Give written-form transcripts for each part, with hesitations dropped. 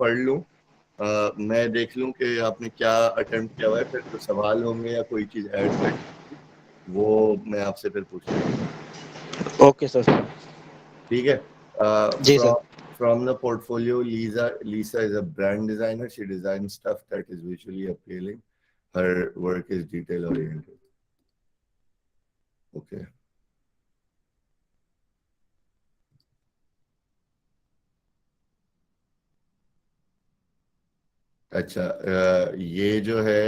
पढ़ लूँ, मैं देख लूँ कि आपने क्या अटेम्प्ट किया हुआ है, फिर जो सवाल होंगे या कोई चीज़ ऐड करनी वो मैं आपसे फिर पूछ लूँगा। Okay sir. ठीक है। जी sir. From the portfolio, Lisa is a brand designer. She designs stuff that is visually appealing. Her work is detail oriented. Okay. अच्छा, ये जो है,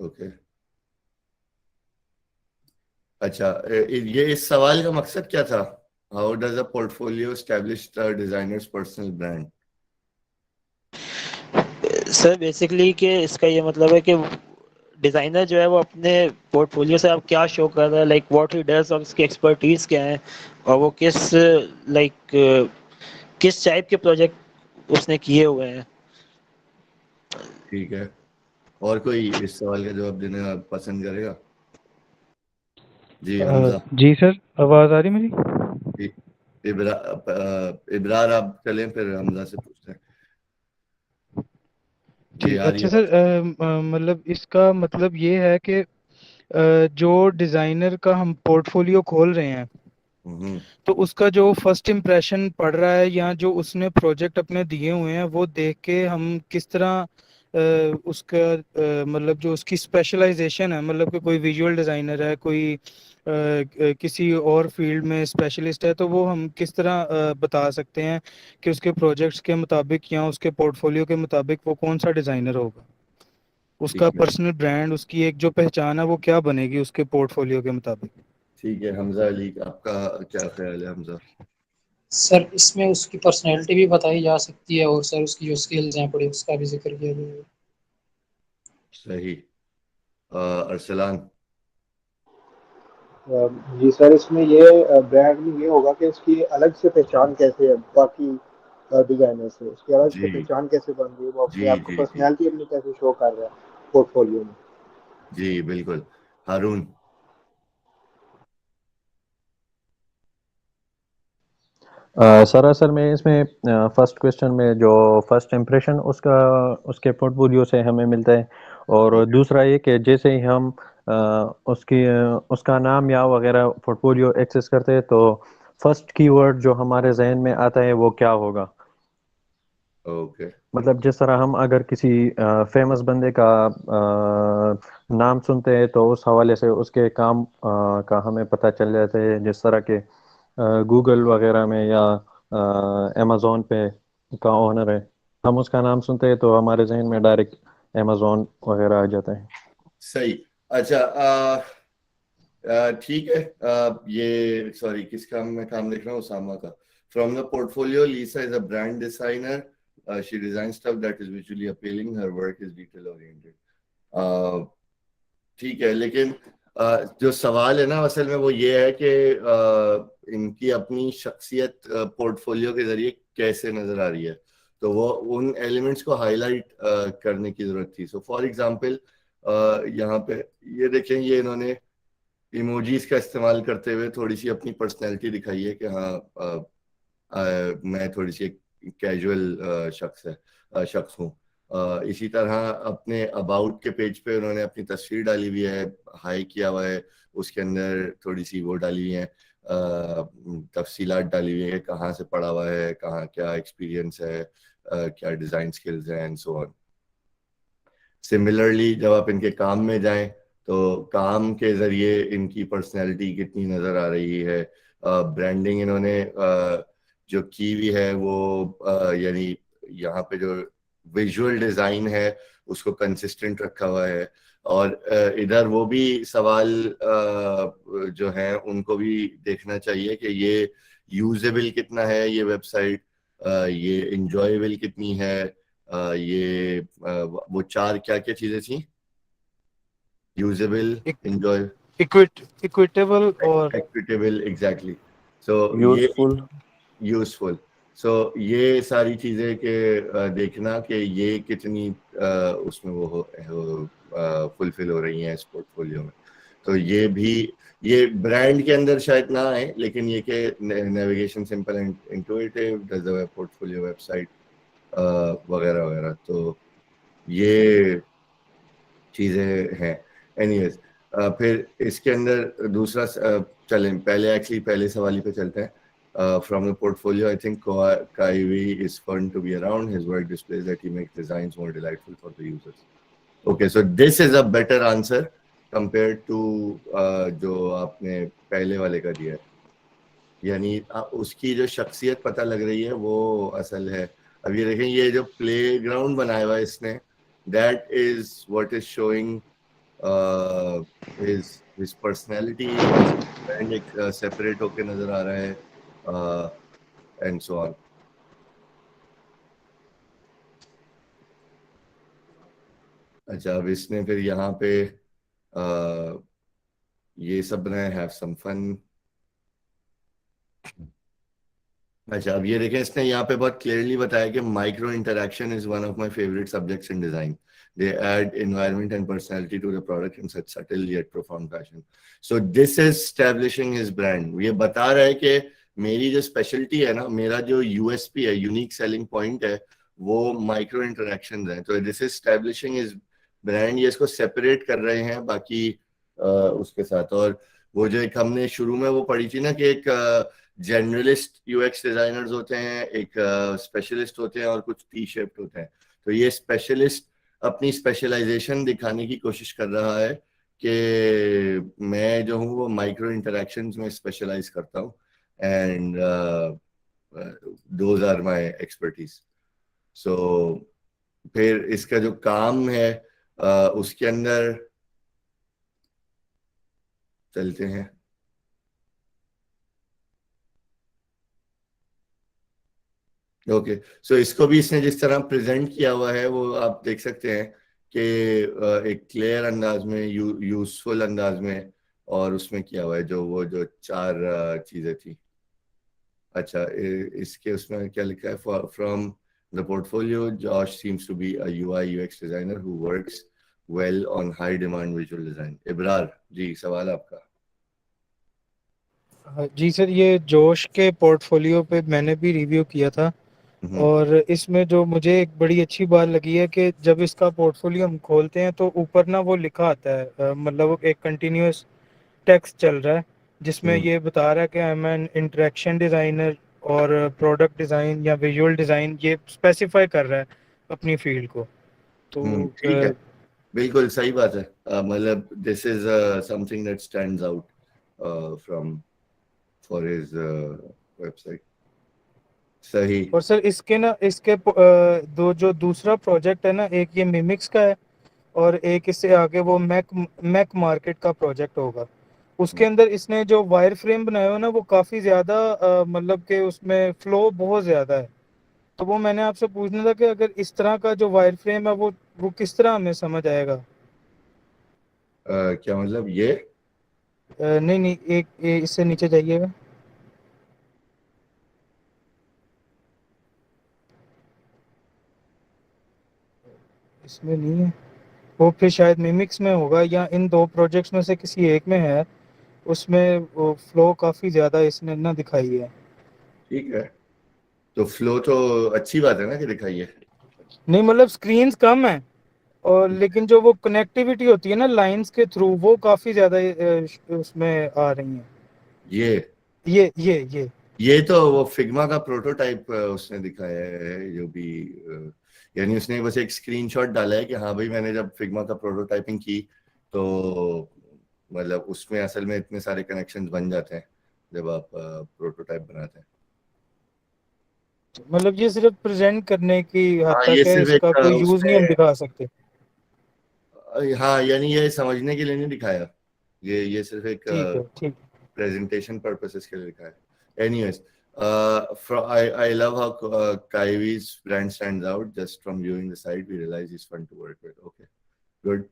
ओके, अच्छा, ये इस सवाल का मकसद क्या था? How does a portfolio establish the designer's personal brand? Sir basically कि इसका ये मतलब है कि डिज़ाइनर जो है वो अपने पोर्टफोलियो से अब क्या शो कर रहा है, लाइक व्हाट ही डज, और उसकी एक्सपर्टीज क्या है, और वो किस टाइप के प्रोजेक्ट उसने किए हुए हैं। ठीक है, और कोई इस सवाल का जवाब देना पसंद करेगा? जी हमजा। जी सर, आवाज़ आ रही मेरी? इब्रार आप चलें, फिर हमजा से पूछते हैं। जी ठीक, आ रही अच्छा है। सर, मतलब इसका मतलब ये है कि जो डिज़ाइनर का हम पोर्टफोलियो खोल रहे हैं, हम्म, तो उसका जो फर्स्ट इम्प्रेशन पड़ रहा है या जो उसने प्रोजेक्ट अपने दिए हुए हैं वो देख के हम किस तरह उसका मतलब जो उसकी स्पेशलाइजेशन है, मतलब कि कोई विजुअल डिज़ाइनर है, कोई किसी और फील्ड में स्पेशलिस्ट है, तो वो हम किस तरह बता सकते हैं कि उसके प्रोजेक्ट्स के मुताबिक या उसके पोर्टफोलियो के मुताबिक वो कौन सा डिज़ाइनर होगा, ठीक उसका है। पर्सनल ब्रांड, उसकी एक जो पहचान है वो क्या बनेगी उसके पोर्टफोलियो के मुताबिक। ठीक है, हमजा अली, आपका क्या ख्याल है हमजा? सर इसमें उसकी पर्सनैलिटी भी बताई जा सकती है और सर उसकी जो स्किल्स हैं पड़ी उसका भी जिक्र किया जाएगा। सही। अरसलान। जी सर, इसमें ये ब्रांड में ये होगा कि उसकी अलग से पहचान कैसे है बाकी डिजाइनर से, उसकी अलग से जी पहचान कैसे बन रही है, वो जी अपने आप को जी जी पर्सनैलिटी अपनी कैसे शो कर रहा है पोर्टफोलियो में। जी बिल्कुल। हारून। सर असल में इसमें फर्स्ट क्वेश्चन में जो फर्स्ट इम्प्रेशन उसका उसके पोर्टफोलियो से हमें मिलता है, और दूसरा ये कि जैसे ही हम उसका नाम या वगैरह पोर्टफोलियो एक्सेस करते हैं तो फर्स्ट कीवर्ड जो हमारे जहन में आता है वो क्या होगा। ओके। मतलब जिस तरह हम अगर किसी फेमस बंदे का नाम सुनते हैं तो उस हवाले से उसके काम का हमें पता चल जाता है, जिस तरह के गूगल वगैरह में या अमेज़ोन पे का ओनर है, हम उसका नाम सुनते हैं तो हमारे जहन में डायरेक्ट अमेज़ोन वगैरह आ जाता है। सही। अच्छा, ठीक है। ये सॉरी, किसका मैं काम देख रहा हूँ? उसामा का। From the portfolio, Lisa is a brand designer, she design stuff that is visually appealing, her work is detail oriented. ठीक है, लेकिन जो सवाल है ना असल में वो ये है कि इनकी अपनी शख्सियत पोर्टफोलियो के जरिए कैसे नजर आ रही है, तो वो उन एलिमेंट्स को हाईलाइट करने की जरूरत थी। सो फॉर एग्जांपल, यहाँ पे ये देखें, ये इन्होंने इमोजीज का इस्तेमाल करते हुए थोड़ी सी अपनी पर्सनैलिटी दिखाई है कि हाँ, मैं थोड़ी सी कैजुअल शख्स हूँ। इसी तरह अपने अबाउट के पेज पे उन्होंने अपनी तस्वीर डाली हुई है, हाई किया हुआ है, उसके अंदर थोड़ी सी वो डाली हुई है, तफसीलात डाली हुई है, कहाँ से पढ़ा हुआ है, कहाँ क्या एक्सपीरियंस है, क्या डिजाइन स्किल्स हैं एंड सो ऑन। सिमिलरली जब आप इनके काम में जाएं तो काम के जरिए इनकी पर्सनैलिटी कितनी नजर आ रही है। ब्रांडिंग इन्होंने जो की हुई है वो यानी यहाँ पे जो विजुअल डिजाइन है उसको कंसिस्टेंट रखा हुआ है। और इधर वो भी सवाल जो हैं उनको भी देखना चाहिए कि ये यूजेबल कितना है, ये वेबसाइट, ये इंजॉयबल कितनी है, ये वो चार क्या क्या चीजें थी? यूजेबल, इंजॉय, इक्विटेबल और एक्विटेबल, एग्जैक्टली। सो ये यूजफुल। यूजफुल। सो ये सारी चीजें के देखना कि ये कितनी उसमें वो फुलफिल हो रही हैं इस पोर्टफोलियो में। तो ये ब्रांड के अंदर शायद ना आए, लेकिन ये के navigation simple and intuitive, does the web portfolio website वगैरह वगैरह, तो ये चीजें हैं। एनीवेज, फिर इसके अंदर दूसरा चलें, पहले सवाल पे चलते हैं। From the portfolio, I think Kaiwi is fun to be around. His work displays that he makes designs more delightful for the users. Okay, so this is a better answer compared to जो आपने पहले वाले का दिया है, यानी उसकी जो शख्सियत पता लग रही है वो असल है। अब ये देखें, ये जो प्लेग्राउंड बनाया हुआ है इसने, that is what is showing his personality, and एक सेपरेट होके नजर आ रहा है, and so on. अच्छा, अब इसने फिर यहाँ पे ये सब बनाया, हैव सम फन। अच्छा, अब ये देखें, इसने यहाँ पे बहुत क्लियरली बताया कि micro interaction is one of my favourite subjects in design. They add environment and personality to the product in such subtle yet profound fashion. So this is establishing his brand. ये बता रहा है कि मेरी जो speciality है ना, मेरा जो यूएसपी है, यूनिक सेलिंग पॉइंट है, वो माइक्रो इंटरैक्शन है. तो this is establishing his brand. ये इसको सेपरेट कर रहे हैं बाकी उसके साथ. और वो जो एक हमने शुरू में वो पढ़ी थी ना कि एक जनरलिस्ट यूएक्स डिजाइनर्स होते हैं, एक स्पेशलिस्ट होते हैं और कुछ टी शेप्ड होते हैं. तो ये स्पेशलिस्ट अपनी स्पेशलाइजेशन दिखाने की कोशिश कर रहा है कि मैं जो हूँ वो माइक्रो इंटरैक्शंस में स्पेशलाइज करता हूँ, and those are my expertise. So फिर इसका जो काम है उसके अंदर चलते हैं. ओके, सो इसको भी इसने जिस तरह प्रेजेंट किया हुआ है वो आप देख सकते हैं कि एक क्लियर अंदाज में, यूजफुल अंदाज में, और उसमें किया हुआ है जो चार चीजें थी. अच्छा, इसके उसमें क्या लिखा है? From the portfolio, Josh seems to be a UI UX designer who works well on high demand visual design. Ibrar ji, सवाल आपका. जी सर, ये जोश के पोर्टफोलियो पे मैंने भी रिव्यू किया था, और इसमें जो मुझे एक बड़ी अच्छी बात लगी है कि जब इसका पोर्टफोलियो हम खोलते हैं तो ऊपर ना वो लिखा आता है, मतलब एक कंटिन्यूअस टेक्स्ट चल रहा है जिसमें ये बता रहा है कि I am N interaction designer, और प्रोडक्ट डिज़ाइन या विजुअल डिज़ाइन ये स्पेसिफाई कर रहा है अपनी फील्ड को. तो ठीक है, बिल्कुल सही बात है. मतलब this is something that stands out from for his website. सही. और सर इसके जो दूसरा प्रोजेक्ट है ना, एक ये मिमिक्स का है और एक इससे आगे वो मैक मार्केट का प्रोजेक्ट होगा. उसके अंदर इसने जो वायर फ्रेम बनाया हो ना, वो काफ़ी ज़्यादा मतलब कि उसमें फ्लो बहुत ज़्यादा है. तो वो मैंने आपसे पूछना था कि अगर इस तरह का जो वायर फ्रेम है वो किस तरह हमें समझ आएगा. क्या मतलब? ये नहीं, इससे नीचे जाइएगा. इसमें नहीं है, वो फिर शायद मिमिक्स में होगा या इन दो प्रोजेक्ट्स में से किसी एक में है. उसमें वो फ्लो काफ़ी ज़्यादा इसने ना दिखाई है. ठीक है, तो फ्लो तो अच्छी बात है ना कि दिखाइए. नहीं, मतलब स्क्रीन्स कम है, और लेकिन जो वो कनेक्टिविटी होती है ना लाइंस के थ्रू, वो काफ़ी ज़्यादा उसमें आ रही हैं. ये तो वो फिग्मा का प्रोटोटाइप उसने दिखाया है, जो भी यानी उसने बस एक स्क्रीनशॉट डाला है कि हाँ भाई, मैंने जब फिग्मा का प्रोटोटाइपिंग की तो मतलब उसमें असल में इतने सारे कनेक्शंस बन जाते हैं जब आप प्रोटोटाइप बनाते हैं. मतलब ये सिर्फ प्रेजेंट करने की हद हाँ, ये तक है, सिर्फ इसका एक कोई यूज नहीं हम उसमें, दिखा सकते. हाँ, यानी ये समझने के लिए नहीं दिखाया, ये सिर्फ एक ठीक है, ठीक. presentation purposes के लिए लिखा है. Anyways, I love how Kaiwi's brand stands out. Just from viewing the site, we realize he's fun to work with. Okay, good.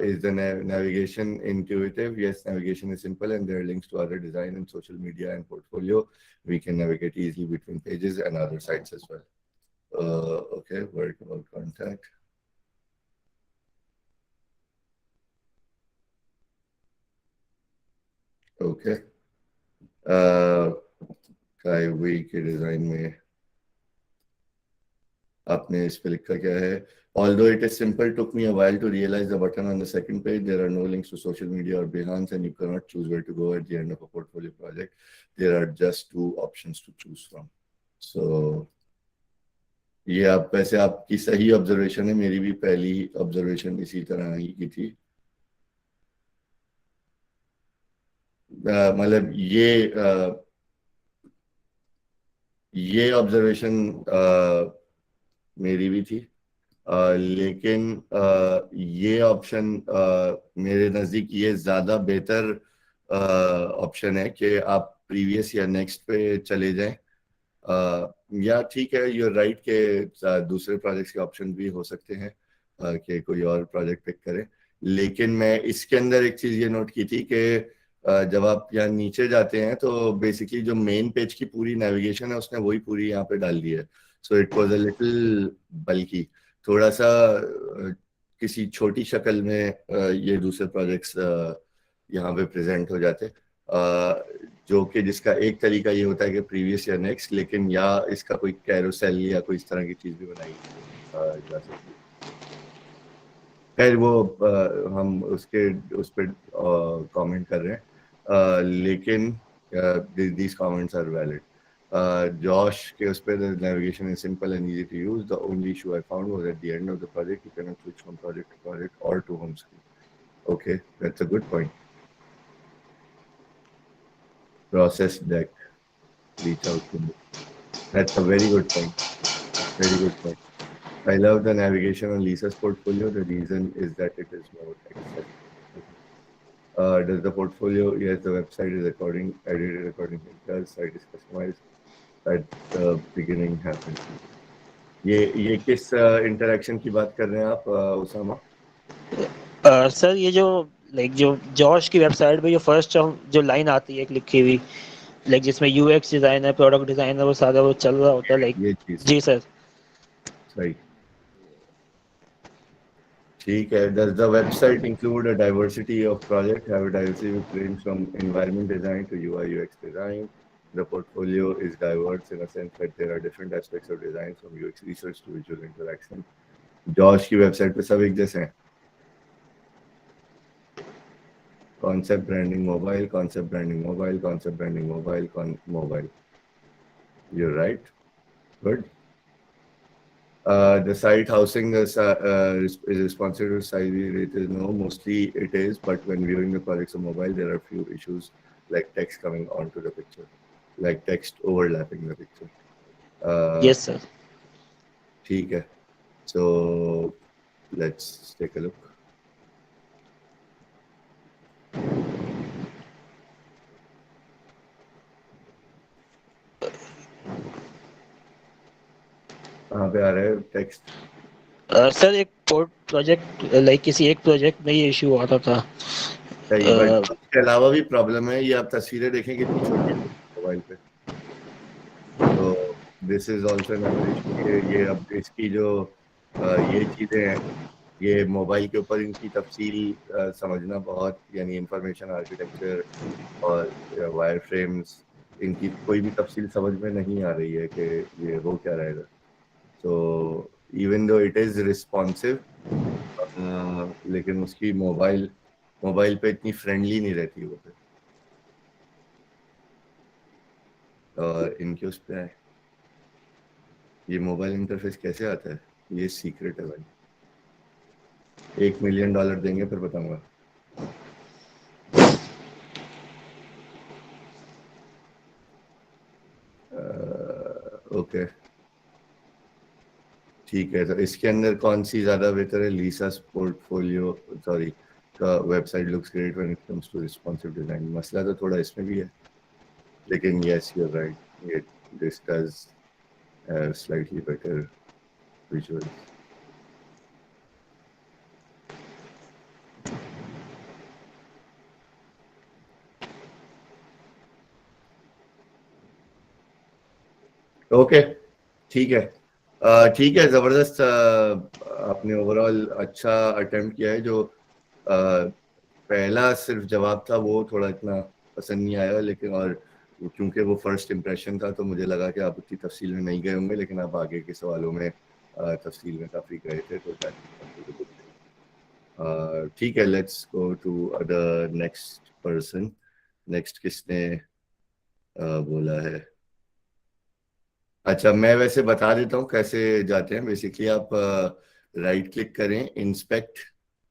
Is the navigation intuitive? Yes, navigation is simple, and there are links to other design and social media and portfolio. We can navigate easily between pages and other sites as well. Okay, work about contact. Okay काइवी के design में आपने इस पे लिखा क्या है? Although it is simple, took me a while to realize the button on the second page. There are no links to social media or Behance, and you cannot choose where to go at the end of a portfolio project. There are just 2 options to choose from. So ये आप वैसे आपकी सही observation है, मेरी भी पहली observation इसी तरह ही की थी। मतलब ये ऑब्जर्वेशन मेरी भी थी, लेकिन ये ऑप्शन मेरे नज़दीक ये ज़्यादा बेहतर ऑप्शन है कि आप प्रीवियस या नेक्स्ट पे चले जाएं। या ठीक है, यू आर राइट के दूसरे प्रोजेक्ट्स के ऑप्शन भी हो सकते हैं कि कोई और प्रोजेक्ट पिक करें, लेकिन मैं इसके अंदर एक चीज़ ये नोट की थी कि जब आप यहाँ नीचे जाते हैं तो बेसिकली जो मेन पेज की पूरी नेविगेशन है उसने वही पूरी यहाँ पे डाल दी है। So it was a little बल्कि, थोड़ा सा किसी छोटी शक्ल में ये दूसरे प्रोजेक्ट्स यहाँ पे प्रेजेंट हो जाते, जो कि जिसका एक तरीका ये होता है कि प्रीवियस या नेक्स्ट, लेकिन या इसका कोई कैरोसेल या कोई इस तरह की चीज़ भी बनाई जा सकती है। खैर वो हम उस पर कमेंट कर रहे हैं, लेकिन these comments are valid. Josh के उस पर the navigation is simple and easy to use. The only issue I found was at the end of the project you cannot switch from project to project or to home screen. Okay, that's a good point. Process deck, reach out to me. That's a very good point. Very good point. I love the navigation on Lisa's portfolio. The reason is that it is more accessible. Does the portfolio? Yes, the website is edited according to the site is customized. At the beginning happened. ये किस interaction की बात कर रहे हैं आप Usama? Sir ये जो जो जॉश की वेबसाइट पे जो फर्स्ट जो लाइन आती है एक लिखी हुई, जिसमें यूएक्स डिजाइनर, प्रोडक्ट डिजाइनर, वो सारा वो चल रहा होता है ये चीज जी सर सही ठीक है। Does the website include a diversity of project? Have a diversity which range from environment design to UI UX design? The portfolio is diverse in a sense that there are different aspects of design from UX research to visual interaction. Josh की website पे सब एक जैसे हैं। Concept branding mobile, concept branding mobile, concept branding mobile, mobile. You're right. Good. The site housing is responsive to size rate is no, mostly it is, but when viewing the projects on mobile, there are few issues like text coming onto the picture, like text overlapping the picture. yes sir ठीक है, so let's take a look. कहाँ पे आ रहा है text? Sir एक project किसी एक project में ये इशू आता था। बट उसके अलावा भी प्रॉब्लम है। ये आप तस्वीरें देखें कितनी छोटी है मोबाइल पे, तो this is also another issue. ये अब इसकी जो ये चीज़ें हैं, ये मोबाइल के ऊपर इनकी तफसील समझना बहुत, यानी इंफॉर्मेशन आर्किटेक्चर और वायर फ्रेम्स, इनकी कोई भी तफसील समझ में नहीं आ रही है कि ये हो क्या रहेगा। So even though it is responsive, लेकिन उसकी मोबाइल पे इतनी फ्रेंडली नहीं रहती वो पे। और इनके उस पे ये मोबाइल इंटरफेस कैसे आता है, ये सीक्रेट है भाई। $1 मिलियन देंगे फिर बताऊंगा। ओके ठीक है, तो इसके अंदर कौन सी ज़्यादा बेहतर है? लीसा's पोर्टफोलियो का website looks great when it comes to responsive design. मसला तो थोड़ा इसमें भी है, लेकिन yes you are right, this does have slightly better visuals. Okay ठीक है, ठीक है, ज़बरदस्त। आपने ओवरऑल अच्छा अटेम्प्ट किया है। जो पहला सिर्फ जवाब था वो थोड़ा इतना पसंद नहीं आया, लेकिन और क्योंकि वो फर्स्ट इम्प्रेशन था तो मुझे लगा कि आप उतनी तफसील में नहीं गए होंगे, लेकिन आप आगे के सवालों में तफसील में काफ़ी गए थे, तो ठीक है। Let's go to other next person. Next किसने बोला है? अच्छा, मैं वैसे बता देता हूँ कैसे जाते हैं। बेसिकली आप राइट क्लिक करें, इंस्पेक्ट,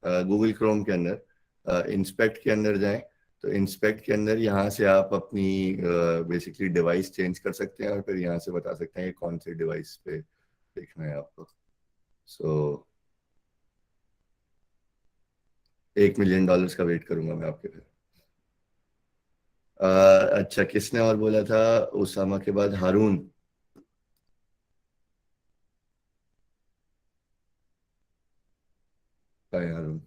गूगल क्रोम के अंदर इंस्पेक्ट के अंदर जाएं, तो इंस्पेक्ट के अंदर यहाँ से आप अपनी बेसिकली डिवाइस चेंज कर सकते हैं और फिर यहाँ से बता सकते हैं कि कौन से डिवाइस पे देखना है आपको। सो $1 मिलियन का वेट करूंगा मैं आपके फिर। अच्छा, किसने और बोला था? उसामा के बाद हारून। हाय हारून।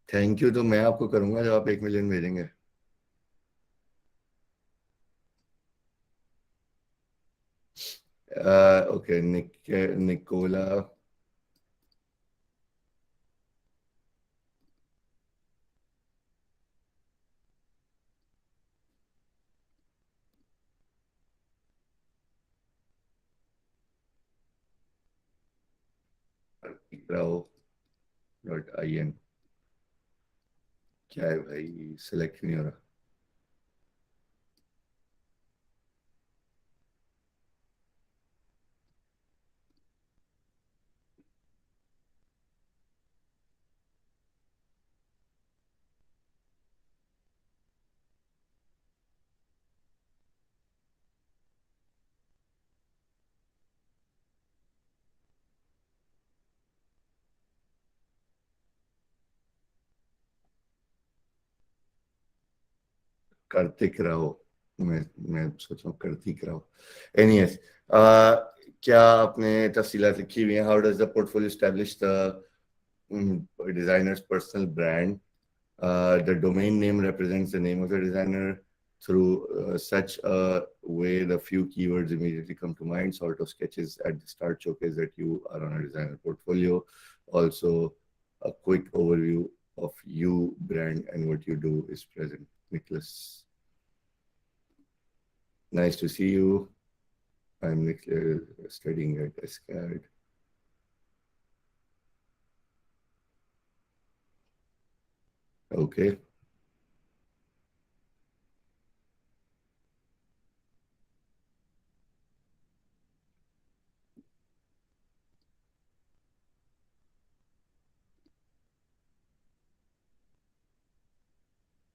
थैंक यू तो मैं आपको करूंगा जब आप 1 मिलियन भेजेंगे। Okay, Nicola. .in क्या है भाई? सिलेक्ट नहीं हो रहा। कार्तिक राव। मैं सोच रहा हूँ कार्तिक राव। एनीवेज, क्या आपने तफसीलात लिखी हुई हैं? How does the portfolio establish the designer's personal brand? The domain name represents the name of the designer. Through such a way, the few keywords immediately come to mind. Sort of sketches at the start showcase that you are on a designer portfolio. Also, a quick overview of you brand and what you do is present. Nicholas, nice to see you. I'm Nicholas, studying at ESCAD. Okay.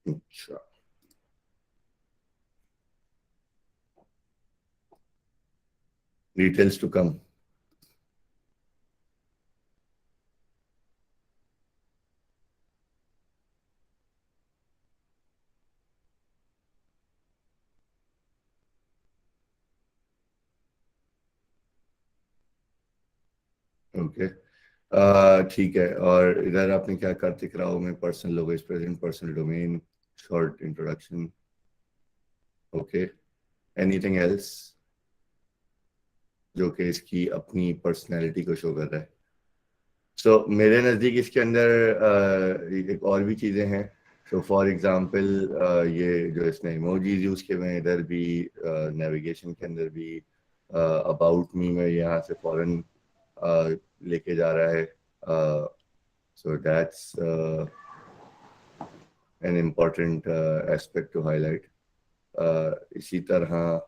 अच्छा, details to come. Okay, ठीक है। और इधर आपने क्या कार्तिक राव में personal logo is present, personal domain, short introduction. Okay, anything else जो कि इसकी अपनी पर्सनैलिटी को शो कर रहा है? सो मेरे नज़दीक इसके अंदर एक और भी चीज़ें हैं। सो फॉर एग्जांपल, ये जो इसने इमोजीज यूज़ किए हैं, इधर भी नेविगेशन के अंदर भी अबाउट मी में यहाँ से फॉरन लेके जा रहा है। So that's an important aspect to highlight. इसी तरह,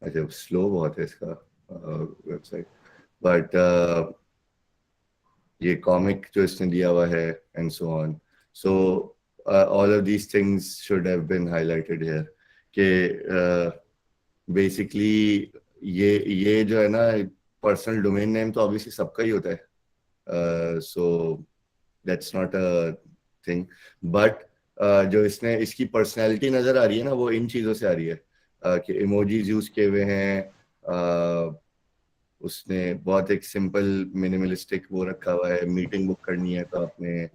अच्छा स्लो बहुत है इसका वेबसाइट, बट ये कॉमिक जो इसने दिया हुआ है and so on. So all of these things should have been highlighted here कि बेसिकली ये जो है ना, पर्सनल डोमेन नेम तो ऑब्वियसली सबका ही होता है, so that's not a thing. But जो इसने इसकी पर्सनैलिटी नज़र आ रही है ना, वो इन चीज़ों से आ रही है कि इमोजीज यूज़ किए हुए हैं। उसने बहुत एक सिंपल मिनिमलिस्टिक वो रखा हुआ है। मीटिंग बुक करनी है तो आपने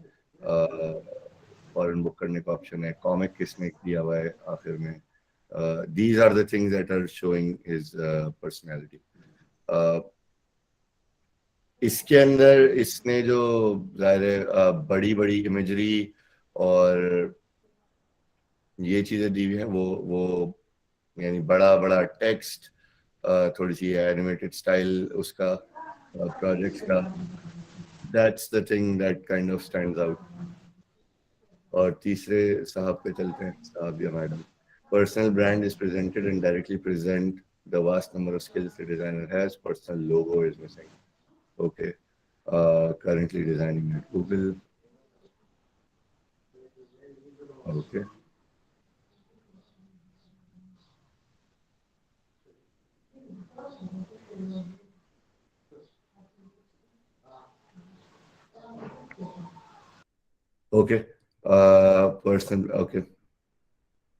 फॉरन बुक करने का ऑप्शन है। कॉमिक किसने दिया हुआ है आखिर में, these are the things that are showing his personality. इसके अंदर इसने जो जाहिर है बड़ी बड़ी इमेजरी और ये चीजें दी हुई हैं, वो यानी बड़ा बड़ा टेक्स्ट, थोड़ी सी एनिमेटेड स्टाइल उसका प्रोजेक्ट्स का, that's the thing that kind of stands out. और तीसरे साहब पे चलते हैं, साहब या madam. Personal brand is presented and directly present the vast number of skills the designer has. Personal logo is missing. Okay. Currently designing at Google. Okay. Okay. Personal. Okay.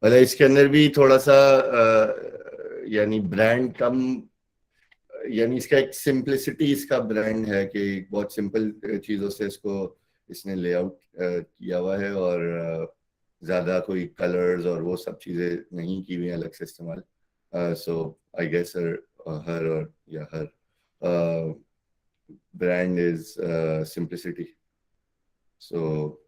मतलब इसके अंदर भी थोड़ा सा यानी ब्रांड कम, यानी इसका एक सिंपलिसिटी इसका ब्रांड है कि बहुत सिंपल चीजों से इसको इसने लेआउट किया हुआ है और ज्यादा कोई कलर्स और वो सब चीजें नहीं की हुई अलग से इस्तेमाल. सो आई गेस हर और या her brand is simplicity. So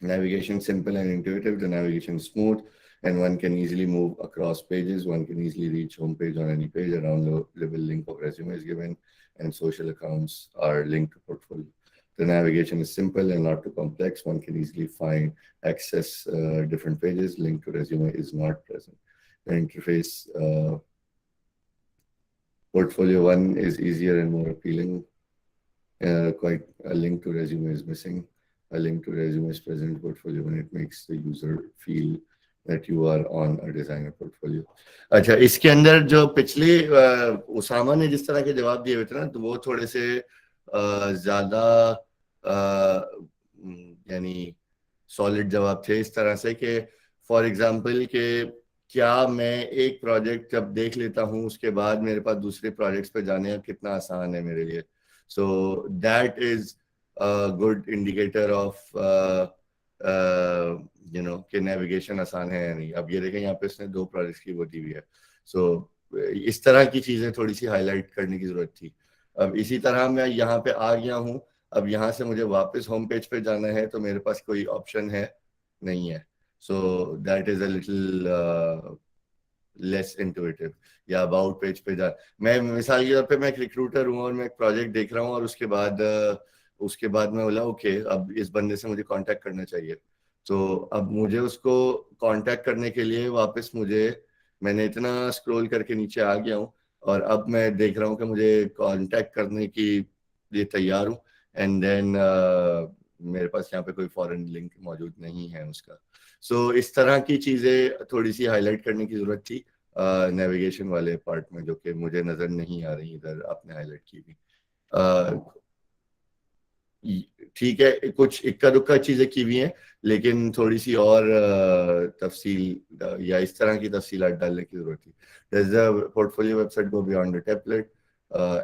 navigation simple and intuitive, the navigation smooth, and one can easily move across pages. One can easily reach home page on any page. Around the level link of resume is given, and social accounts are linked to portfolio. The navigation is simple and not too complex. One can easily find access different pages. Link to resume is not present. The interface portfolio one is easier and more appealing. Quite a link to resume is missing. A link to resume is present portfolio when it makes the user feel that you are on a designer portfolio. अच्छा, इसके अंदर जो पिछले उसामा ने जिस तरह के जवाब दिए हुए थे ना, तो वो थोड़े से ज्यादा यानी सॉलिड जवाब थे इस तरह से कि फॉर एग्जांपल कि क्या मैं एक प्रोजेक्ट जब देख लेता हूँ उसके बाद मेरे पास दूसरे प्रोजेक्ट्स पे जाने का कितना आसान है मेरे लिए. So that is good indicator of you know कि नेविगेशन आसान है या नहीं. अब ये देखें यहाँ पे इसने 2 प्रोजेक्ट्स की वो दी हुई है. सो इस तरह की चीजें थोड़ी सी हाईलाइट करने की जरूरत थी. अब इसी तरह मैं यहाँ पे आ गया हूँ. अब यहाँ से मुझे वापस होम पेज पे जाना है तो मेरे पास कोई ऑप्शन है नहीं है. So that is a little less intuitive. या अबाउट पेज पे जा, मैं मिसाल के तौर पे मैं एक रिक्रूटर हूँ और मैं एक प्रोजेक्ट देख रहा हूँ और उसके बाद मैं बोला ओके अब इस बंदे से मुझे कांटेक्ट करना चाहिए. तो अब मुझे उसको कांटेक्ट करने के लिए वापस मैंने इतना स्क्रॉल करके नीचे आ गया हूँ और अब मैं देख रहा हूँ कि मुझे कांटेक्ट करने की लिए तैयार हूँ. एंड देन मेरे पास यहाँ पे कोई फॉरेन लिंक मौजूद नहीं है उसका. सो इस तरह की चीजें थोड़ी सी हाईलाइट करने की जरूरत थी नेविगेशन वाले पार्ट में, जो कि मुझे नजर नहीं आ रही इधर आपने हाईलाइट की भी. ठीक है, कुछ इक्का दुक्का चीजें की हुई हैं लेकिन थोड़ी सी और तफसील या इस तरह की तफसीलात डालने की जरूरत थी. Does the portfolio website go beyond the template?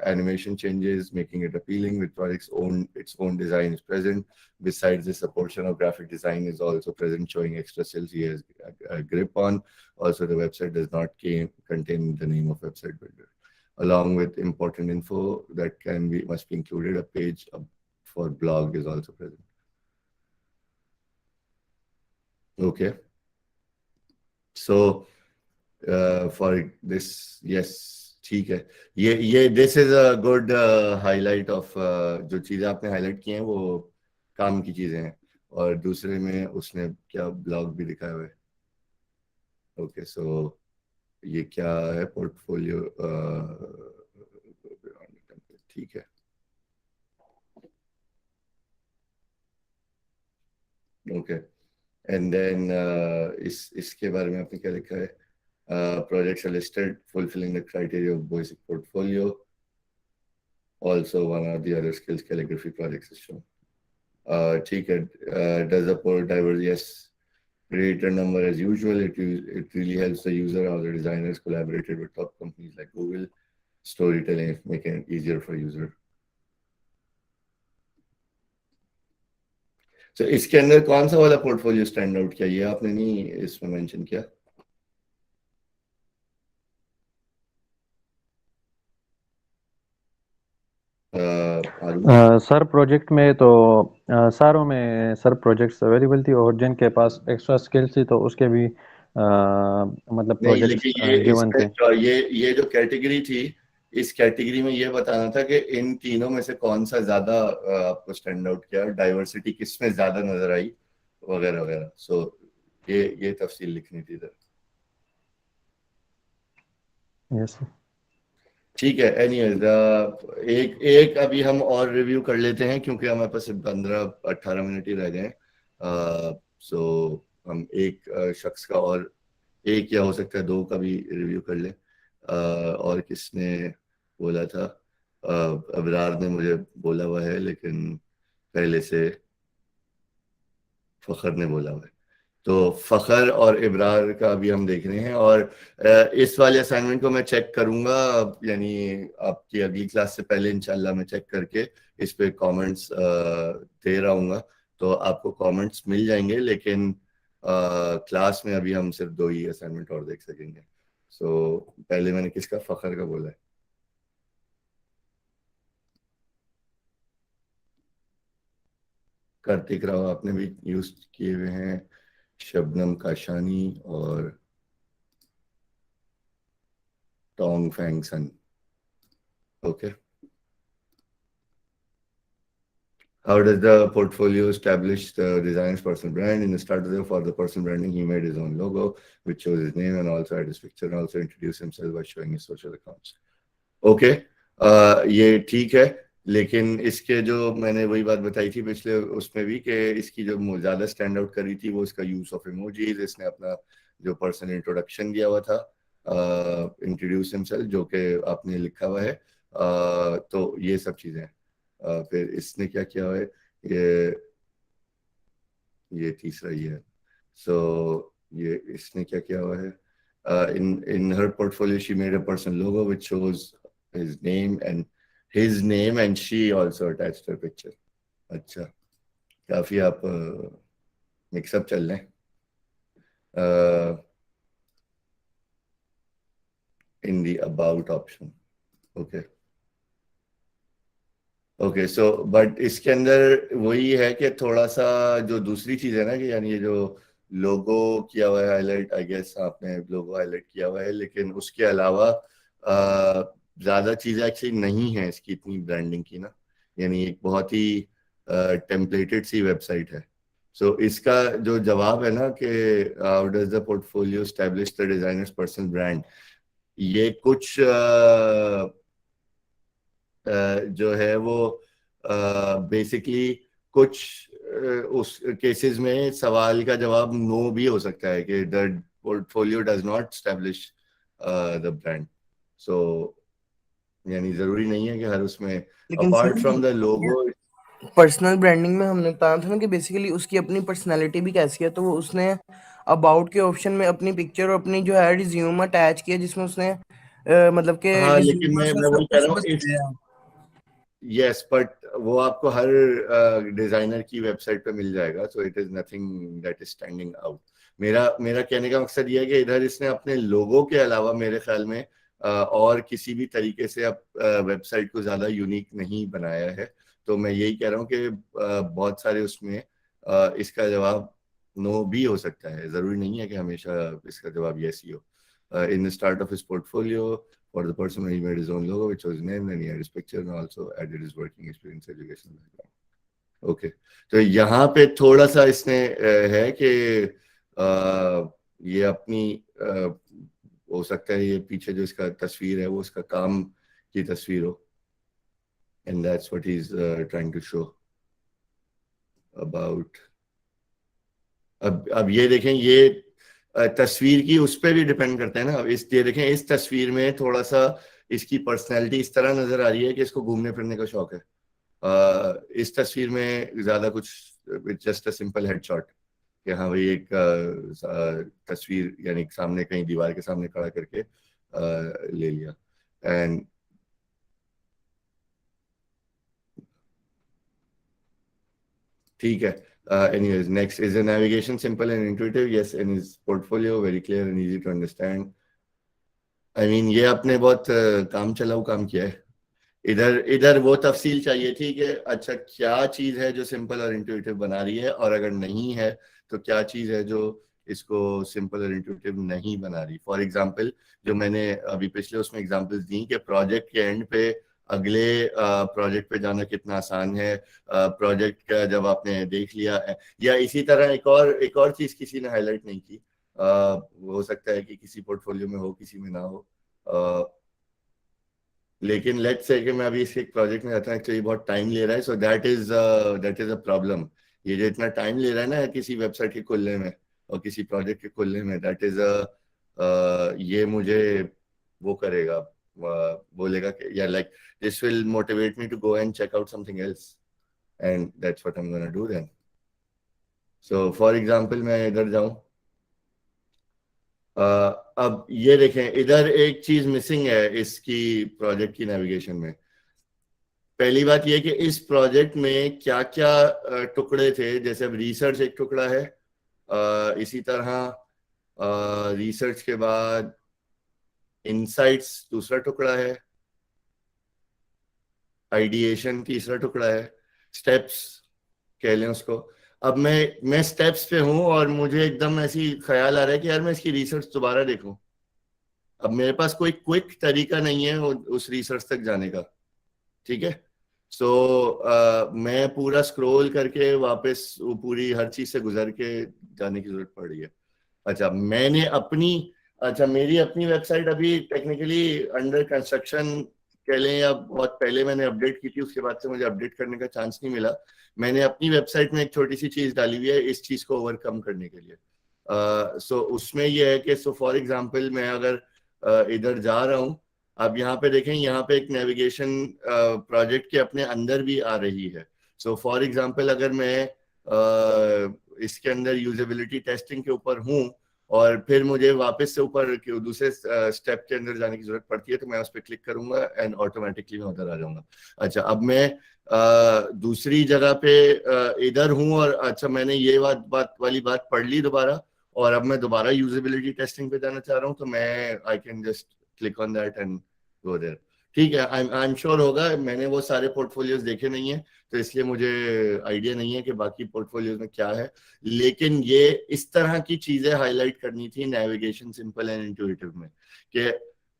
Animation changes, making it appealing with project's its own design is present. Besides this, a portion of graphic design is also present, showing extra skills he has a grip on. Also, the website does not contain the name of website builder. Along with important info that must be included, a page for blog is also present. Okay. So for this, yes, ठीक है. ये this is a good highlight of जो चीजें आपने highlight की हैं वो काम की चीजें हैं. और दूसरे में उसने क्या ब्लॉग भी दिखाया हुआ है. ओके, सो ये क्या है पोर्टफोलियो. ठीक है. ओके, एंड देन इसके बारे में आपने क्या लिखा है. Projects are listed fulfilling the criteria of basic portfolio. Also, one of the other skills, calligraphy projects is shown. ठीक है. Does the port diverse? Yes. Creator number as usual. It really helps the user. How the designers collaborated with top companies like Google. Storytelling, making it easier for user. So इसके अंदर कौन सा वाला portfolio stand out किया, ये आपने नहीं इसमें मेंशन किया. सर प्रोजेक्ट में तो सारों में सर प्रोजेक्ट्स अवेलेबल थी, और जिनके पास एक्स्ट्रा स्किल्स थी तो उसके भी मतलब नहीं, प्रोजेक्ट्स लेकिन ये गिवन इसमें थे। ये जो कैटेगरी थी, इस कैटेगरी में ये बताना था कि इन तीनों में से कौन सा ज्यादा आपको स्टैंड आउट किया, डाइवर्सिटी किस में ज्यादा नजर आई, वगैरह वगैरह। सो ये तफसील लिखनी थी इधर। Yes sir. ठीक है, एनीवेज एक एक अभी हम और रिव्यू कर लेते हैं, क्योंकि हमारे पास 15-18 मिनट ही रह गए हैं। सो हम एक शख्स का और, एक या हो सकता है दो का भी रिव्यू कर ले। और किसने बोला था? अबरार ने मुझे बोला हुआ है, लेकिन पहले से फखर ने बोला हुआ है। तो फखर और इब्रार का भी हम देख रहे हैं, और इस वाले असाइनमेंट को मैं चेक करूंगा, यानी आपकी अगली क्लास से पहले इंशाल्लाह मैं चेक करके इस पे कमेंट्स दे रहूंगा। तो आपको कमेंट्स मिल जाएंगे, लेकिन क्लास में अभी हम सिर्फ 2 ही असाइनमेंट और देख सकेंगे। सो पहले मैंने किसका, फखर का बोला है। कार्तिक राव आपने भी यूज किए हुए हैं, शबनम काशानी और Tong Fang Sun. Okay. How does the portfolio establish the designer's personal brand? In the start for the personal branding, he made his own logo, which shows his name, and also had his picture, and also introduced himself by showing his social accounts. Okay, ये ठीक है, लेकिन इसके जो मैंने वही बात बताई थी पिछले उसमें भी, कि इसकी जो ज्यादा स्टैंड आउट करी थी वो इसका यूज ऑफ इमोजीज। इसने अपना जो पर्सनल इंट्रोडक्शन दिया हुआ था, इंट्रोड्यूस हिमसेल्फ, जो कि आपने लिखा हुआ है। तो ये सब चीजें हैं। फिर इसने क्या किया है, ये तीसरा ये है। सो ये इसने क्या किया हुआ है, in her portfolio she made a personal logo which shows his name and she also attached her picture. अच्छा, काफी आप मिक्सअप चल रहे हैं in the about option. Okay. Okay, so but इसके अंदर वही है कि थोड़ा सा जो दूसरी चीज है ना, कि यानी ये जो लोगो किया हुआ है हाईलाइट, आई गेस आपने लोगो हाईलाइट किया हुआ है, लेकिन उसके अलावा ज्यादा चीजें एक्चुअली नहीं है इसकी इतनी ब्रांडिंग की ना, यानी एक बहुत ही टेम्पलेटेड सी वेबसाइट है। सो इसका जो जवाब है ना कि how does the portfolio establish the designer's personal brand, ये कुछ जो है वो बेसिकली कुछ उस केसेस में सवाल का जवाब नो भी हो सकता है, कि the portfolio does not establish the brand. So यानी जरूरी नहीं है कि हर उसमें, apart from the logo. Personal branding में हमने बताया था ना कि बेसिकली उसकी अपनी पर्सनालिटी भी कैसी है, तो वो उसने अबाउट के ऑप्शन में अपनी पिक्चर और अपनी जो है रिज्यूम अटैच किया, जिसमें उसने मतलब के हाँ, लेकिन मैं वही कह रहा हूँ, यस, बट वो आपको हर डिजाइनर की वेबसाइट पे मिल जाएगा। So it is nothing that is standing out. मेरा कहने का मकसद ये है कि इधर इसने अपने लोगों के अलावा मेरे ख्याल में और किसी भी तरीके से अब वेबसाइट को ज्यादा यूनिक नहीं बनाया है। तो मैं यही कह रहा हूँ कि बहुत सारे उसमें इसका जवाब नो भी हो सकता है, जरूरी नहीं है कि हमेशा इसका जवाब यस ही हो। In the start of his portfolio for the person he made his own logo, which was his name, and he had his picture and also added his working experience, education background. Okay, तो यहाँ पे थोड़ा सा इसने है कि ये अपनी हो सकता है ये पीछे जो इसका तस्वीर है वो इसका काम की तस्वीर हो, and that's what he's trying to show about. अब ये देखें, ये तस्वीर की उस पर भी डिपेंड करता है ना। अब ये देखें, इस तस्वीर में थोड़ा सा इसकी पर्सनैलिटी इस तरह नजर आ रही है कि इसको घूमने फिरने का शौक है। इस तस्वीर में ज्यादा कुछ, जस्ट अ सिंपल हेडशॉट, कि हाँ भाई एक तस्वीर यानी सामने कहीं दीवार के सामने खड़ा करके ले लिया। एंड ठीक है। Anyways, next is the navigation simple and intuitive. Yes, in his portfolio, very clear and easy to understand. I mean, ये आपने बहुत काम चलाऊ काम किया है, इधर इधर वो तफसील चाहिए थी कि अच्छा क्या चीज है जो सिंपल और इंट्यूटिव बना रही है, और अगर नहीं है तो क्या चीज है जो इसको सिंपल और इंट्यूटिव नहीं बना रही। फॉर एग्जांपल जो मैंने अभी पिछले उसमें एग्जांपल्स दी कि प्रोजेक्ट के एंड पे अगले प्रोजेक्ट पे जाना कितना आसान है, प्रोजेक्ट का जब आपने देख लिया है, या इसी तरह एक और चीज किसी ने हाईलाइट नहीं की, हो सकता है कि किसी पोर्टफोलियो में हो किसी में ना हो, लेकिन लेट्स से कि मैं अभी इसके एक प्रोजेक्ट में रहता हूँ, एक्चुअली बहुत टाइम ले रहा है, so that is a problem. ये जो इतना टाइम ले रहा है ना किसी वेबसाइट के खुलने में और किसी प्रोजेक्ट के खुलने में, दैट इज ये मुझे वो करेगा, बोलेगा कि या like this will motivate me to go and check out something else, and that's what I am gonna do then. So for example मैं इधर जाऊं, अब ये देखें इधर एक चीज मिसिंग है इसकी प्रोजेक्ट की नेविगेशन में। पहली बात यह कि इस प्रोजेक्ट में क्या क्या टुकड़े थे, जैसे अब रिसर्च एक टुकड़ा है, इसी तरह रिसर्च के बाद इनसाइट्स दूसरा टुकड़ा है, आइडिएशन तीसरा टुकड़ा है, स्टेप्स कह लें उसको। अब मैं स्टेप्स पे हूं और मुझे एकदम ऐसी ख्याल आ रहा है कि यार मैं इसकी रिसर्च दोबारा देखूं। अब मेरे पास कोई क्विक तरीका नहीं है उस रिसर्च तक जाने का, ठीक है। सो मैं पूरा स्क्रॉल करके वापस वो पूरी हर चीज से गुजर के जाने की जरूरत पड़ रही है। अच्छा मेरी अपनी वेबसाइट अभी टेक्निकली अंडर कंस्ट्रक्शन कह लें, या बहुत पहले मैंने अपडेट की थी, उसके बाद से मुझे अपडेट करने का चांस नहीं मिला। मैंने अपनी वेबसाइट में एक छोटी सी चीज डाली हुई है इस चीज को ओवरकम करने के लिए। सो उसमें यह है कि फॉर एग्जांपल मैं अगर इधर जा रहा हूं, अब यहाँ पे देखें, यहाँ पे एक नेविगेशन प्रोजेक्ट के अपने अंदर भी आ रही है। सो फॉर एग्जांपल अगर मैं इसके अंदर यूजेबिलिटी टेस्टिंग के ऊपर हूँ और फिर मुझे वापस से ऊपर दूसरे स्टेप के अंदर जाने की जरूरत पड़ती है, तो मैं उस पर क्लिक करूंगा एंड ऑटोमेटिकली मैं उधर आ जाऊंगा। अच्छा अब मैं दूसरी जगह पे इधर हूँ, और अच्छा मैंने ये बात वाली बात पढ़ ली दोबारा, और अब मैं दोबारा यूजेबिलिटी टेस्टिंग पे जाना चाह रहा हूँ, तो मैं I can just click on that and go there. ठीक है, आई एम श्योर होगा, मैंने वो सारे पोर्टफोलियोज देखे नहीं है तो इसलिए मुझे आइडिया नहीं है कि बाकी पोर्टफोलियोज में क्या है, लेकिन ये इस तरह की चीजें हाईलाइट करनी थी नेविगेशन सिंपल एंड इंट्यूटिव में, कि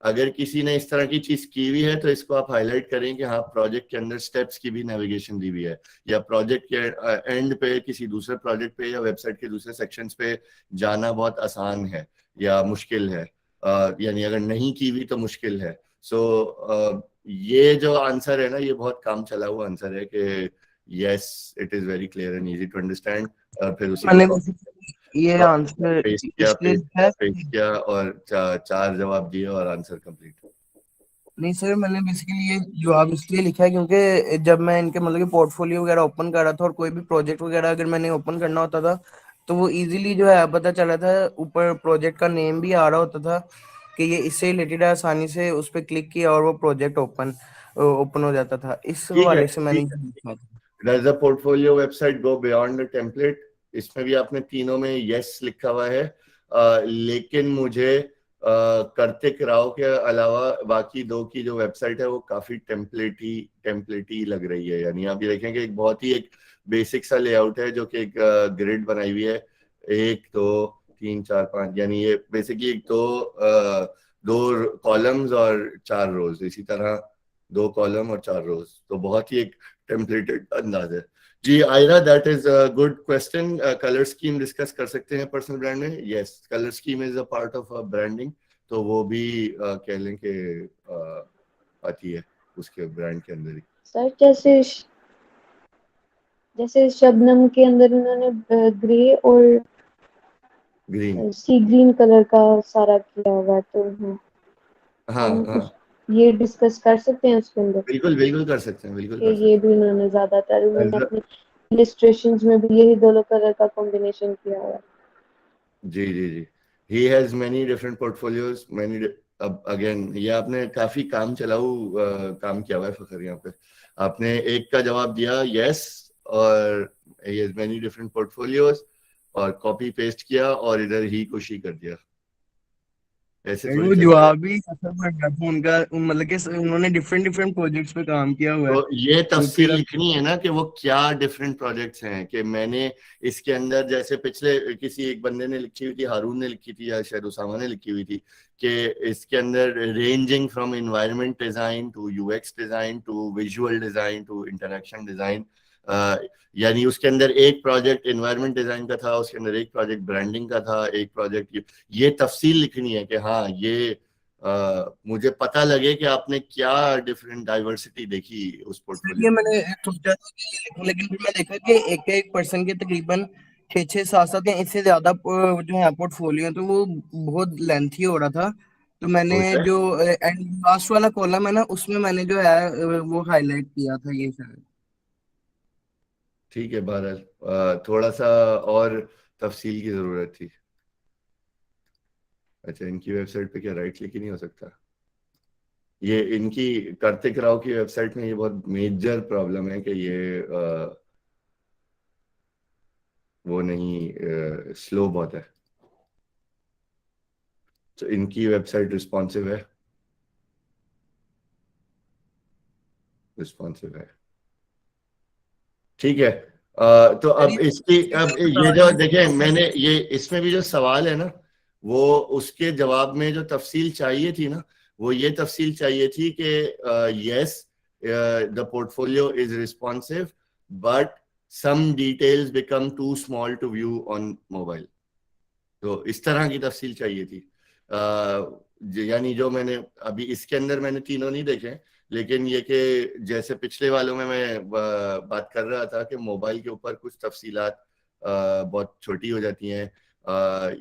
अगर किसी ने इस तरह की चीज की हुई है तो इसको आप हाईलाइट करें कि हाँ प्रोजेक्ट के अंदर स्टेप्स की भी नेविगेशन दी हुई है, या प्रोजेक्ट के एंड पे किसी दूसरे प्रोजेक्ट पे या वेबसाइट के दूसरे सेक्शंस पे जाना बहुत आसान है या मुश्किल है, यानी अगर नहीं की हुई तो मुश्किल है। सो ये जो आंसर है ना, ये बहुत काम चला हुआ आंसर है कि yes it is very clear and easy to understand, और फिर उसी मैंने ये आंसर पेस्ट इसलिए है किया और चार जवाब दिए और आंसर कंप्लीट। नहीं सर, मैंने बेसिकली ये जवाब इसलिए लिखा है क्योंकि जब मैं इनके मतलब कि पोर्टफोलियो वगैरह ओपन कर रहा था और कोई भी प्रोजेक्ट वगैरह अगर मैंने ओपन करना होता था तो वो इजीली जो है पता चला था, ऊपर प्रोजेक्ट का नेम भी आ रहा होता था कि ये इससे रिलेटेड है, आसानी से उस पर क्लिक किया और वो प्रोजेक्ट ओपन हो जाता था। इस ठीक है, हवाले से मैंने ये लिखा था। Does the portfolio website go beyond the template? इसमें भी आपने तीनों में यस लिखा हुआ है, लेकिन मुझे कार्तिक राव के अलावा बाकी दो की जो वेबसाइट है वो काफी टेम्पलेटी लग रही है। यानी आप ये देखेंगे एक बहुत ही एक बेसिक सा लेआउट है जो कि एक ग्रिड बनाई हुई है, 1 2 3 4 5, यानी ये बेसिकली एक दो कॉलम्स और 4 रोज, इसी तरह 2 कॉलम और 4 रोज, तो बहुत ही एक टेम्पलेटेड अंदाज है। जी Aira, that is a good question. Colour scheme discuss कर सकते हैं पर्सनल ब्रांड में? Yes, colour scheme is a part of branding, तो वो भी कह लें कि आती है उसके ब्रांड के अंदर ही। सर जैसे शबनम के अंदर उन्होंने ग्रे और ग्रीन, सी ग्रीन कलर का सारा किया हुआ है, तो हाँ हम हाँ ये डिस्कस कर सकते हैं उसके अंदर बिल्कुल बिल्कुल कर सकते हैं, बिल्कुल कि कर ये सकते भी उन्होंने ज्यादातर हैं। उन्होंने अपने इलिस्ट्रेशंस में भी यही दोनों कलर का कॉम्बिनेशन किया हुआ है। जी जी जी, he has many different portfolios, अब अगेन ये आपने काफी काम चलाऊ काम किया हुआ है फखर। यहाँ पे आपने एक का जवाब दिया यस, और he has many different portfolios, और कॉपी पेस्ट किया और इधर ही को शी कर दिया। ऐसे वो थोड़ी चलता है। जवाब ही असर पड़ गया था उनका, मतलब कि उन्होंने डिफरेंट प्रोजेक्ट्स पे काम किया हुआ है। तो ये तो तफसील फिर लिखनी है ना कि वो क्या डिफरेंट प्रोजेक्ट्स हैं, कि मैंने इसके अंदर जैसे पिछले किसी एक बंदे ने लिखी हुई थी, हारून ने लिखी थी या शायद उसामा ने लिखी हुई थी, कि इसके अंदर ranging from environment design to UX design to visual design to interaction design, यानी उसके अंदर एक प्रोजेक्ट एनवायरनमेंट डिजाइन का था, उसके अंदर एक प्रोजेक्ट ब्रांडिंग का था, एक प्रोजेक्ट ये तफसील लिखनी है कि हाँ ये मुझे पता लगे कि आपने क्या डिफरेंट डाइवर्सिटी देखी उस ये पोर्टफोलियो में। मैंने सोचा था कि ये लिखूं, लेकिन फिर मैं देखा कि एक पर्सन के तकरीबन 6-7 या इससे ज्यादा जो है पोर्टफोलियो, तो वो बहुत लेंथी हो रहा था। तो मैंने हो जाए जो एंड लास्ट वाला कॉलम है ना, उसमें मैंने जो है वो हाईलाइट किया था ये शायद। ठीक है, बहरहाल थोड़ा सा और तफसील की जरूरत थी। अच्छा, इनकी वेबसाइट पे क्या राइट क्लिक ही नहीं हो सकता? ये इनकी कार्तिक राव की वेबसाइट में ये बहुत मेजर प्रॉब्लम है कि ये वो नहीं, स्लो बहुत है। तो इनकी वेबसाइट रिस्पॉन्सिव है, रिस्पॉन्सिव है, ठीक है। तो अब इसकी अब ये जो देखें, मैंने ये इसमें भी जो सवाल है ना, वो उसके जवाब में जो तफसील चाहिए थी ना, वो ये तफसील चाहिए थी कि yes the portfolio is responsive but some details become too small to view on mobile. तो इस तरह की तफसील चाहिए थी। यानी जो मैंने अभी इसके अंदर मैंने तीनों नहीं देखे, लेकिन ये कि जैसे पिछले वालों में मैं बात कर रहा था कि मोबाइल के ऊपर कुछ तफसीलात बहुत छोटी हो जाती हैं,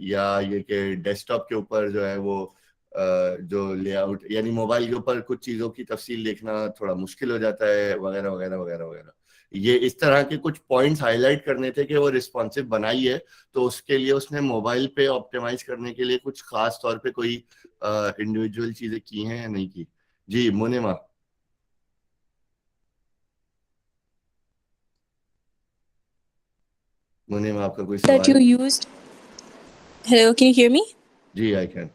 या ये कि डेस्कटॉप के ऊपर जो है वो जो लेआउट, यानी मोबाइल के ऊपर कुछ चीज़ों की तफसील देखना थोड़ा मुश्किल हो जाता है, वगैरह वगैरह वगैरह वगैरह। ये इस तरह के कुछ पॉइंट्स हाईलाइट करने थे कि वो रिस्पॉन्सिव बनाई है, तो उसके लिए उसने मोबाइल पे ऑप्टिमाइज करने के लिए कुछ खास तौर पे कोई इंडिविजुअल चीजें की हैं या नहीं की। जी मुनिमा, मुनिमा आपका कोई that सवाल you है? used. Hello, can you hear me? जी आई कैन।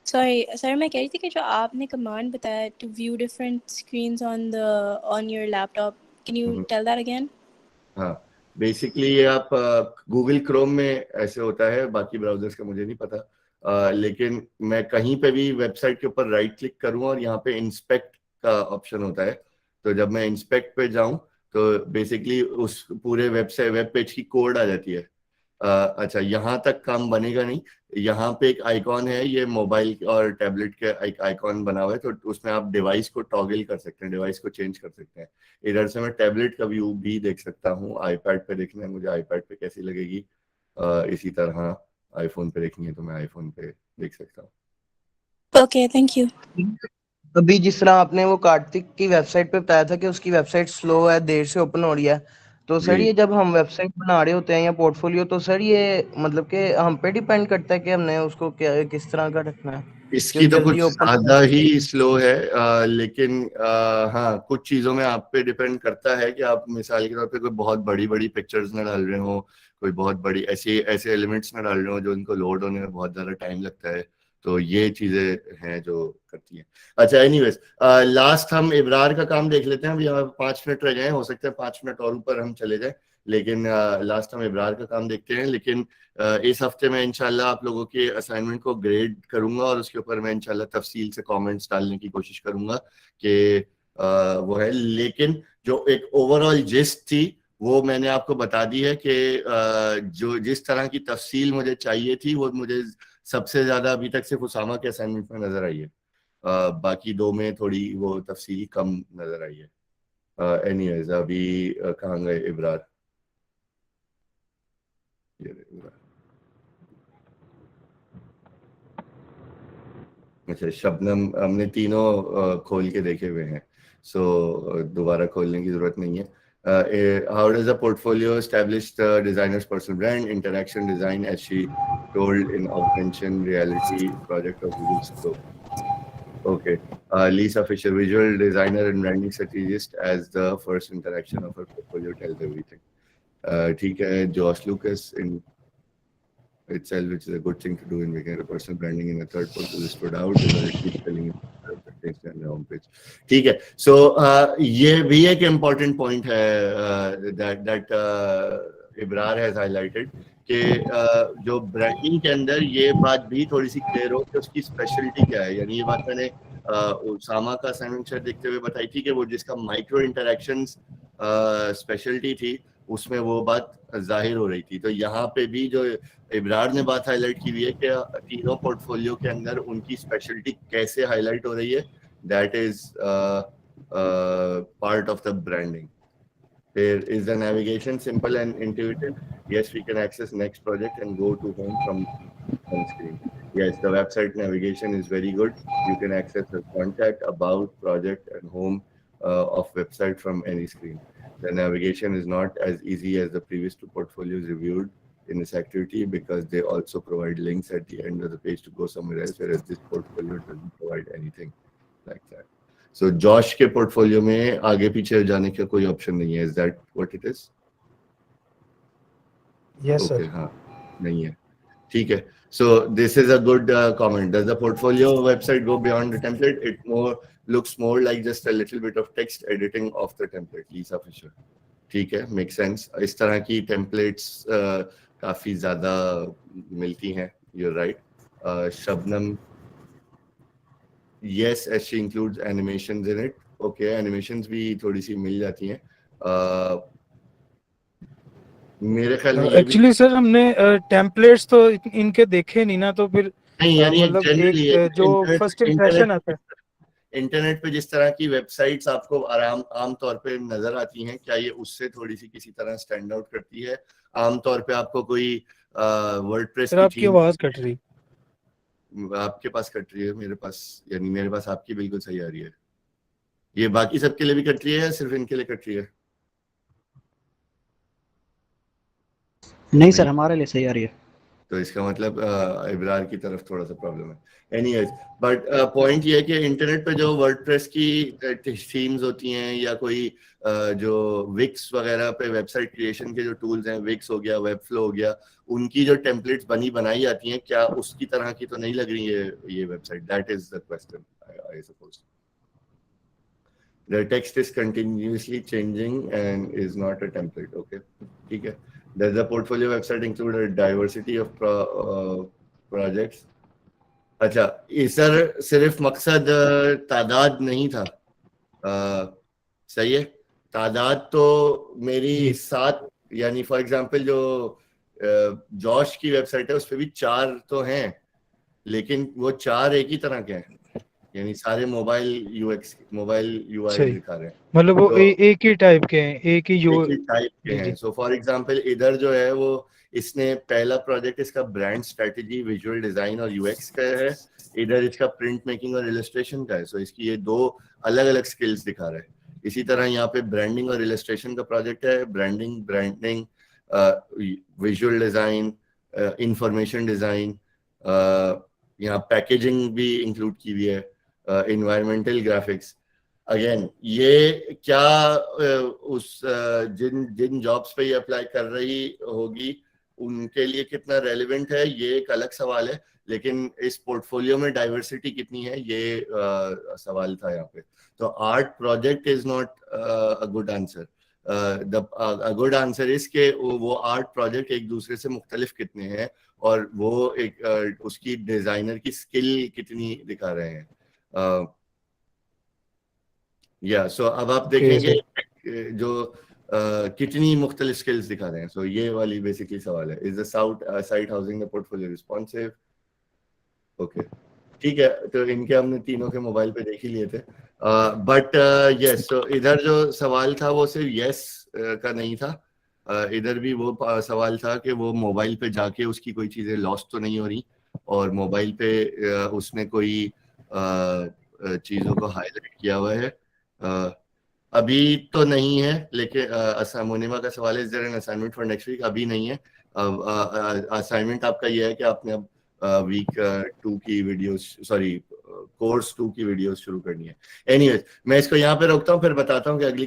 Sorry, मैं कह रही थी कि जो आपने कमांड बताया to view different screens on your laptop. Can you tell that again? हाँ, बेसिकली ये आप गूगल क्रोम में ऐसे होता है, बाकी ब्राउजर्स का मुझे नहीं पता, लेकिन मैं कहीं पे भी वेबसाइट के ऊपर राइट क्लिक करूँ और यहाँ पे इंस्पेक्ट का ऑप्शन होता है, तो जब मैं इंस्पेक्ट पे जाऊँ तो बेसिकली उस पूरे वेबसाइट वेब पेज की कोड आ जाती है। अच्छा, यहाँ तक काम बनेगा नहीं, यहाँ पे एक आइकॉन है, ये मोबाइल और टैबलेट के एक आइकॉन बना हुआ है, तो उसमें आप डिवाइस को टॉगल कर सकते हैं, डिवाइस को चेंज कर सकते हैं। इधर से मैं टैबलेट का व्यू भी देख सकता हूँ, आईपैड पे देखना है मुझे आईपैड पे कैसी लगेगी, इसी तरह आईफोन पे देखनी है तो मैं आईफोन पे देख सकता हूँ। Okay, thank you. अभी जिस तरह आपने वो कार्तिक की वेबसाइट पे बताया था कि उसकी वेबसाइट स्लो है, देर से ओपन हो रही है, तो सर जी, ये जब हम वेबसाइट बना रहे होते हैं या पोर्टफोलियो, तो सर ये मतलब कि हम पे डिपेंड करता है कि हमने उसको क्या किस तरह का रखना है इसकी कि तो कुछ जल्दी ओपन। ज्यादा ही स्लो है, लेकिन हाँ कुछ चीजों में आप पे डिपेंड करता है कि आप मिसाल के तौर पे कोई बहुत बड़ी बड़ी पिक्चर्स ना डाल रहे हो, कोई बहुत बड़ी ऐसे ऐसे एलिमेंट्स ना डाल रहे हो जो इनको लोड होने में बहुत ज्यादा टाइम लगता है, तो ये चीजें हैं जो करती हैं। अच्छा एनीवेज, लास्ट हम इब्रार का काम देख लेते हैं। अभी यहाँ 5 मिनट रह गए हैं, हो सकता है 5 मिनट और ऊपर हम चले जाएं, लेकिन लास्ट हम इब्रार का काम देखते हैं। लेकिन इस हफ्ते में इंशाल्लाह आप लोगों के असाइनमेंट को ग्रेड करूंगा और उसके ऊपर मैं इंशाल्लाह तफसील से कमेंट्स डालने की कोशिश करूंगा कि वो है। लेकिन जो एक ओवरऑल जिस्ट थी वो मैंने आपको बता दी है कि जो जिस तरह की तफसील मुझे चाहिए थी वो मुझे सबसे ज्यादा अभी तक सिर्फ उसामा के असाइनमेंट में नजर आई है, बाकी दो में थोड़ी वो तफसील कम नजर आई है। एनीवेज अभी कहाँ गए इब्रार? ये रहे इब्रार। अच्छा, शबनम हमने तीनों खोल के देखे हुए हैं, सो दोबारा खोलने की जरूरत नहीं है। How does the portfolio establish the designer's personal brand, interaction design as she told in augmentation reality project of Google Scope. Okay. Lisa Fisher, visual designer and branding strategist, as the first interaction of her portfolio tells everything. ठीक है, Josh Lucas in itself, which is a good thing to do in making a personal branding in a third person is stood out because it keeps telling you on the home page. ठीक है, so ये भी एक important point है that Ibrar has highlighted कि जो branding के अंदर ये बात भी थोड़ी सी क्लियर हो कि उसकी स्पेशलिटी क्या है। यानी ये बात मैंने उसामा का असाइनमेंट शेयर देखते हुए बताई थी कि वो जिसका माइक्रो इंटरेक्शंस स्पेशलिटी थी उसमें वो बात जाहिर हो रही थी। तो यहाँ पे भी जो इब्रार ने बात हाईलाइट की हुई है कि तीनों पोर्टफोलियो के अंदर उनकी स्पेशलिटी कैसे हाईलाइट हो रही है, that is part of the branding. There is the navigation simple and intuitive. Yes, we can access next project and go to home from home screen. Yes, the website navigation is very good. You can access the contact, about, project, and home of website from any screen. The navigation is not as easy as the previous two portfolios reviewed in this activity because they also provide links at the end of the page to go somewhere else, whereas this portfolio doesn't provide anything like that. So Josh के portfolio में आगे पीछे जाने का कोई option नहीं है. Is that what it is? Yes, Okay, sir. हाँ, नहीं है. ठीक है. So this is a good comment. Does the portfolio website go beyond the template? It looks more like just a little bit of text editing of the template. Lisa Fisher. ठीक है, makes sense. इस तरह की templates काफी ज़्यादा मिलती हैं. You're right. Shabnam. Yes, as she includes animations in it. Okay, animations भी थोड़ी सी मिल जाती हैं. मेरे ख्याल में एक्चुअली सर हमने टेम्पलेट्स तो इनके देखे नहीं ना, तो फिर नहीं, यानी मतलब जनरली एक जो फर्स्ट इंप्रेशन आता है इंटरनेट पे जिस तरह की वेबसाइट्स आपको आम तौर पे नजर आती हैं, क्या ये उससे थोड़ी सी किसी तरह स्टैंड आउट करती है? आम तौर पे आपको कोई वर्डप्रेस की आपकी आवाज कट रही, आपके पास कट रही है, मेरे पास यानी मेरे पास आपकी बिल्कुल सही आ रही है। ये बाकी सबके लिए भी कट रही है या सिर्फ इनके लिए कट रही है? नहीं सर, हमारे लिए सही आ रही है। तो इसका मतलब इब्रार की तरफ थोड़ा सा प्रॉब्लम है। एनीवेज, बट पॉइंट ये है कि इंटरनेट पे जो वर्डप्रेस की थीम्स होती हैं या कोई जो विक्स वगैरह पे वेबसाइट क्रिएशन के जो टूल्स हैं, विक्स हो गया, वेबफ्लो हो गया, उनकी जो टेम्पलेट्स बनाई जाती हैं, क्या उसकी तरह की तो नहीं लग रही है ये website? That is the question I suppose. The text is continuously changing and is not a template. Okay, ठीक है। Does the portfolio website include a diversity of projects? अच्छा, सर सिर्फ मकसद तादाद नहीं था। सही है, तादाद तो मेरी 7, यानी फॉर एग्जांपल जो जॉश की वेबसाइट है उस पे भी 4 तो हैं, लेकिन वो 4 एक ही तरह के हैं, यानी सारे मोबाइल यूएक्स, मोबाइल यूआई दिखा रहे हैं, मतलब वो तो एक ही टाइप के हैं, एक ही टाइप के हैं। सो फॉर एग्जांपल इधर जो है वो इसने पहला प्रोजेक्ट इसका ब्रांड स्ट्रेटजी, विजुअल डिजाइन और यूएक्स का है, इधर इसका प्रिंट मेकिंग और इलस्ट्रेशन का है। सो इसकी ये 2 अलग अलग स्किल्स दिखा रहे हैं। इसी तरह यहाँ पे ब्रांडिंग और इलस्ट्रेशन का प्रोजेक्ट है, branding, visual design, information design, यहाँ पैकेजिंग भी इंक्लूड की हुई है, एनवायरमेंटल ग्राफिक्स। अगेन ये क्या उस जिन जॉब्स पे ये अप्लाई कर रही होगी उनके लिए कितना रेलेवेंट है, ये एक अलग सवाल है, लेकिन इस पोर्टफोलियो में डाइवर्सिटी कितनी है ये सवाल था यहाँ पे। तो art project is not a good answer. The good answer is के वो आर्ट प्रोजेक्ट एक दूसरे से मुख्तलिफ कितने हैं और वो एक उसकी डिजाइनर की स्किल कितनी दिखा रहे हैं। या सो अब आप देखेंगे जो कितनी मुख्तलिफ स्किल्स दिखा रहे हैं। सो ये वाली बेसिकली सवाल है, is the site housing the portfolio responsive? Okay, ठीक है, तो इनके हमने तीनों के मोबाइल पे देख ही लिए थे। बट यस, तो इधर जो सवाल था वो सिर्फ यस का नहीं था, इधर भी वो सवाल था कि वो मोबाइल पे जाके उसकी कोई चीज़ें लॉस्ट तो नहीं हो रही और मोबाइल पे उसने कोई चीज़ों को हाईलाइट किया हुआ है। अभी तो नहीं है, लेकिन मुनिमा का सवाल है, is there an assignment for next week? अभी नहीं है। असाइनमेंट आपका ये है कि आपने अब वीक 2 की वीडियोस, सॉरी कोर्स 2 की वीडियोस शुरू करनी है। एनीवेज, मैं इसको यहाँ पे रोकता हूँ, फिर बताता हूँ कि अगली